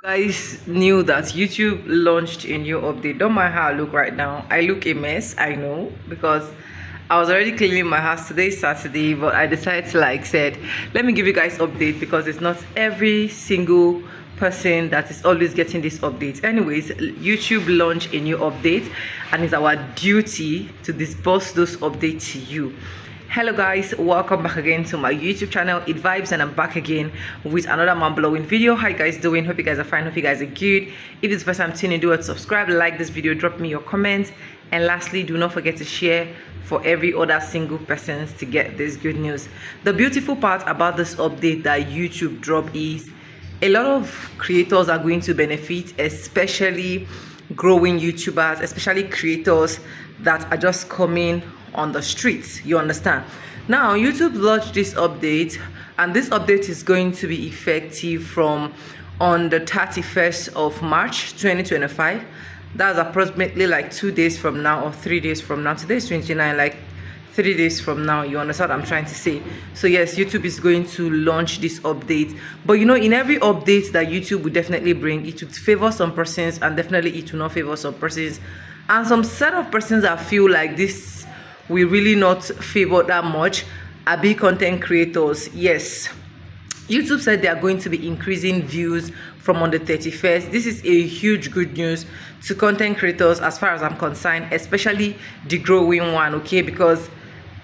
Guys knew that YouTube launched a new update. Don't mind how I look right now. I look a mess, I know, because I was already cleaning my house. Today's Saturday, but I decided to said, let me give you guys update because it's not every single person that is always getting this update. Anyways, YouTube launched a new update and it's our duty to disperse those updates to you. Hello guys, welcome back again to my YouTube channel It Vibes, and I'm back again with another mind-blowing video. How you guys doing? Hope you guys are fine, hope you guys are good. If it's the first time tuning in, do it, subscribe, like this video, drop me your comments, and lastly, do not forget to share for every other single person to get this good news. The beautiful part about this update that YouTube dropped is a lot of creators are going to benefit, especially growing YouTubers, especially creators that are just coming on the streets. You understand? Now YouTube launched this update, and this update is going to be effective from on the 31st of March 2025. That's approximately like 2 days from now or 3 days from now. Today is 29, like 3 days from now. You understand what I'm trying to say? So yes, YouTube is going to launch this update, but you know, in every update that YouTube will definitely bring, it would favor some persons and definitely it will not favor some persons, and some set of persons that feel like this we really not favor that much are big content creators. Yes, YouTube said they are going to be increasing views from on the 31st. This is a huge good news to content creators as far as I'm concerned, especially the growing one, okay? Because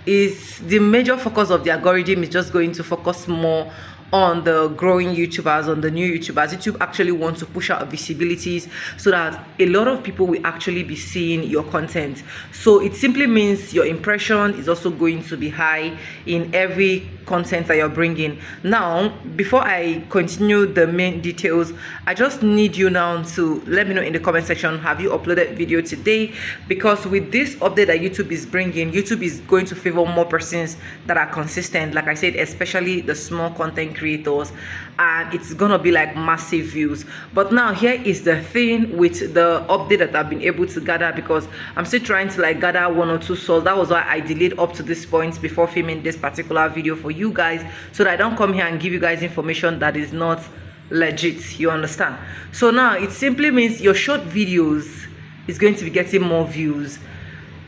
is the major focus of the algorithm is just going to focus more on the growing YouTubers, on the new YouTubers. YouTube actually wants to push out visibilities so that a lot of people will actually be seeing your content. So it simply means your impression is also going to be high in every content that you're bringing. Now, before I continue the main details, I just need you now to let me know in the comment section, have you uploaded video today? Because with this update that YouTube is bringing, YouTube is going to favor more persons that are consistent, like I said, especially the small content creators, and it's gonna be like massive views. But now here is the thing with the update that I've been able to gather, because I'm still trying to like gather one or two sources. That was why I delayed up to this point before filming this particular video for you guys, so that I don't come here and give you guys information that is not legit. You understand? So now it simply means your short videos is going to be getting more views.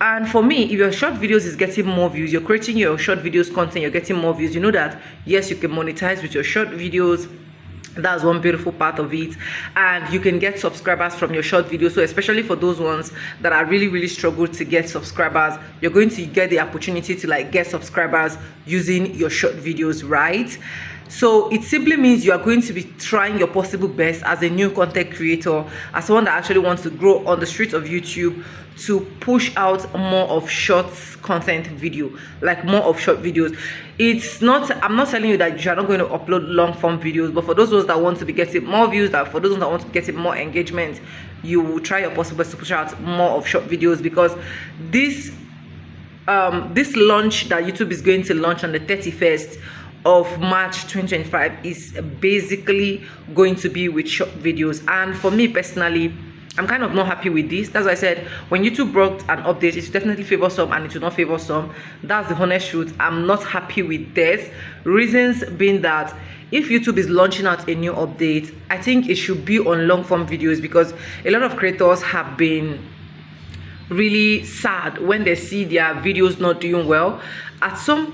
And for me, if your short videos is getting more views, you're creating your short videos content, you're getting more views, you know that yes, you can monetize with your short videos. That's one beautiful part of it, and you can get subscribers from your short videos. So especially for those ones that are really struggle to get subscribers, you're going to get the opportunity to like get subscribers using your short videos, right? So it simply means you are going to be trying your possible best as a new content creator, as someone that actually wants to grow on the streets of YouTube, to push out more of short content video, like more of short videos. It's not, I'm not telling you that you're not going to upload long form videos, but for those ones that want to be getting more views, that for those ones that want to be getting more engagement, you will try your possible best to push out more of short videos, because this launch that YouTube is going to launch on the 31st of March 2025 is basically going to be with short videos. And for me personally, I'm kind of not happy with this. That's why I said when YouTube brought an update, it definitely favor some and it will not favor some. That's the honest truth. I'm not happy with this. Reasons being that if YouTube is launching out a new update, I think it should be on long form videos, because a lot of creators have been really sad when they see their videos not doing well. At all,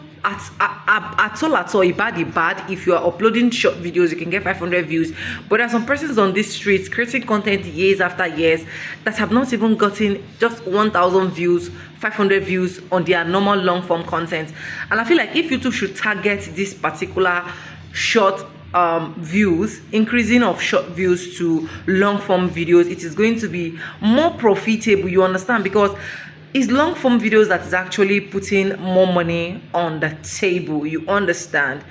bad. If you are uploading short videos, you can get 500 views, but there are some persons on these streets creating content years after years that have not even gotten just 1,000 views, 500 views on their normal long form content. And I feel like if YouTube should target this particular short views, increasing of short views to long form videos, it is going to be more profitable. You understand? Because it's long form videos that is actually putting more money on the table. You understand?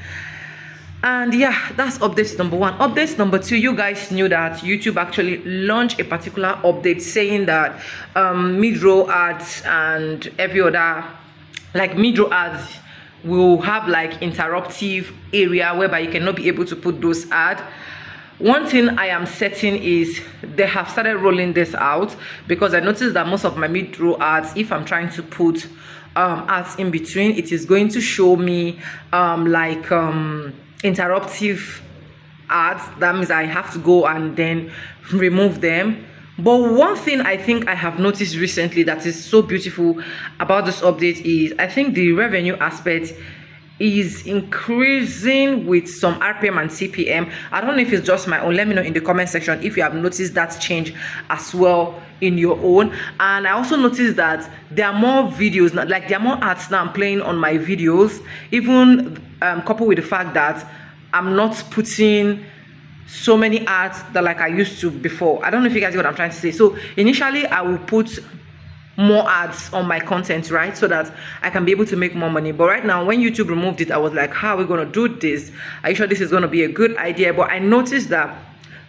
And yeah, that's update number one. Update number two, you guys knew that YouTube actually launched a particular update saying that mid-roll ads and every other, like mid-roll ads, will have like interruptive area whereby you cannot be able to put those ads. One thing I am certain is they have started rolling this out, because I noticed that most of my mid-roll ads, if I'm trying to put ads in between, it is going to show me interruptive ads. That means I have to go and then remove them. But one thing I think I have noticed recently that is so beautiful about this update is I think the revenue aspect is increasing with some RPM and CPM. I don't know if it's just my own. Let me know in the comment section if you have noticed that change as well in your own. And I also noticed that there are more videos, like there are more ads now playing on my videos, even coupled with the fact that I'm not putting so many ads that like I used to before. I don't know if you guys get what I'm trying to say. So initially I will put more ads on my content, right, so that I can be able to make more money. But right now, when YouTube removed it, I was like, how are we going to do this? Are you sure this is going to be a good idea? But I noticed that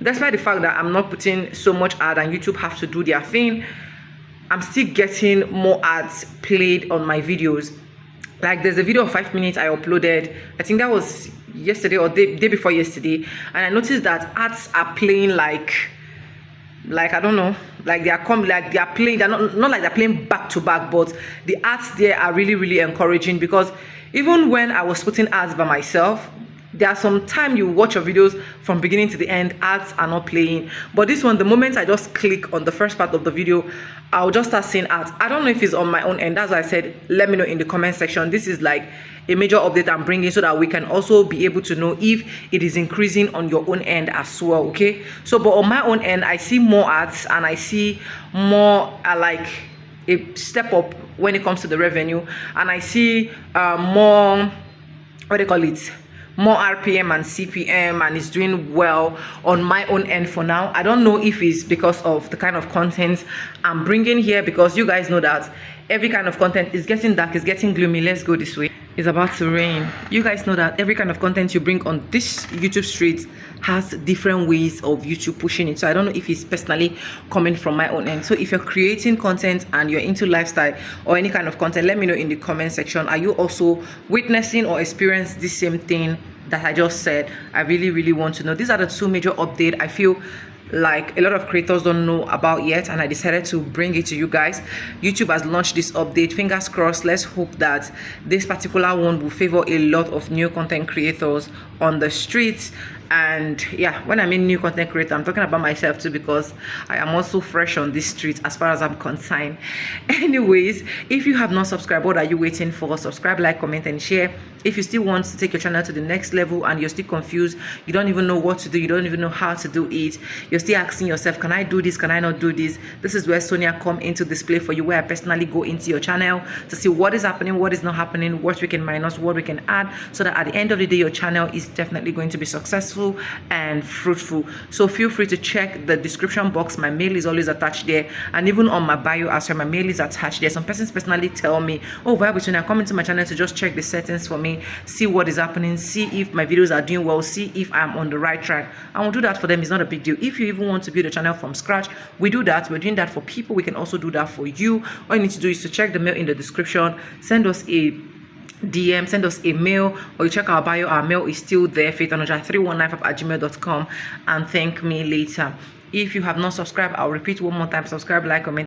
despite the fact that I'm not putting so much ad and YouTube have to do their thing, I'm still getting more ads played on my videos. Like there's a video of 5 minutes I uploaded, I think that was yesterday or day before yesterday, and I noticed that ads are playing like I don't know, like they are playing, they're not like they're playing back to back, but the ads there are really encouraging. Because even when I was putting ads by myself, there are some time you watch your videos from beginning to the end, ads are not playing. But this one, the moment I just click on the first part of the video, I'll just start seeing ads. I don't know if it's on my own end. That's why I said let me know in the comment section. This is like a major update I'm bringing so that we can also be able to know if it is increasing on your own end as well. Okay, so but on my own end, I see more ads and I see more like a step up when it comes to the revenue, and I see more, what do you call it, more RPM and CPM, and it's doing well on my own end for now. I don't know if it's because of the kind of content I'm bringing here, because you guys know that every kind of content is getting dark, it's getting gloomy. Let's go this way. It's about to rain. You guys know that every kind of content you bring on this YouTube street has different ways of YouTube pushing it. So I don't know if it's personally coming from my own end. So if you're creating content and you're into lifestyle or any kind of content, let me know in the comment section. Are you also witnessing or experiencing the same thing that I just said? I really want to know. These are the two major updates I feel like a lot of creators don't know about yet, and I decided to bring it to you guys. YouTube has launched this update. Fingers crossed. Let's hope that this particular one will favor a lot of new content creators on the streets. And yeah, when I mean new content creator, I'm talking about myself too, because I am also fresh on this street as far as I'm concerned. Anyways, if you have not subscribed, what are you waiting for? Subscribe, like, comment, and share. If you still want to take your channel to the next level and you're still confused, you don't even know what to do, you don't even know how to do it, you're still asking yourself, can I do this, can I not do this? This is where Sonia come into display for you, where I personally go into your channel to see what is happening, what is not happening, what we can minus, what we can add, so that at the end of the day your channel is definitely going to be successful and fruitful. So feel free to check the description box. My mail is always attached there, and even on my bio as well, my mail is attached there. Some persons personally tell me, oh, why would Sonia come into my channel to just check the settings for me, see what is happening, see if my videos are doing well, see if I'm on the right track. I will do that for them. It's not a big deal. If you even want to build a channel from scratch, we do that. We're doing that for people. We can also do that for you. All you need to do is to check the mail in the description, send us a DM, send us a mail, or you check our bio. Our mail is still there, faithanoja3195@gmail.com, and thank me later. If you have not subscribed, I'll repeat one more time: subscribe, like, comment.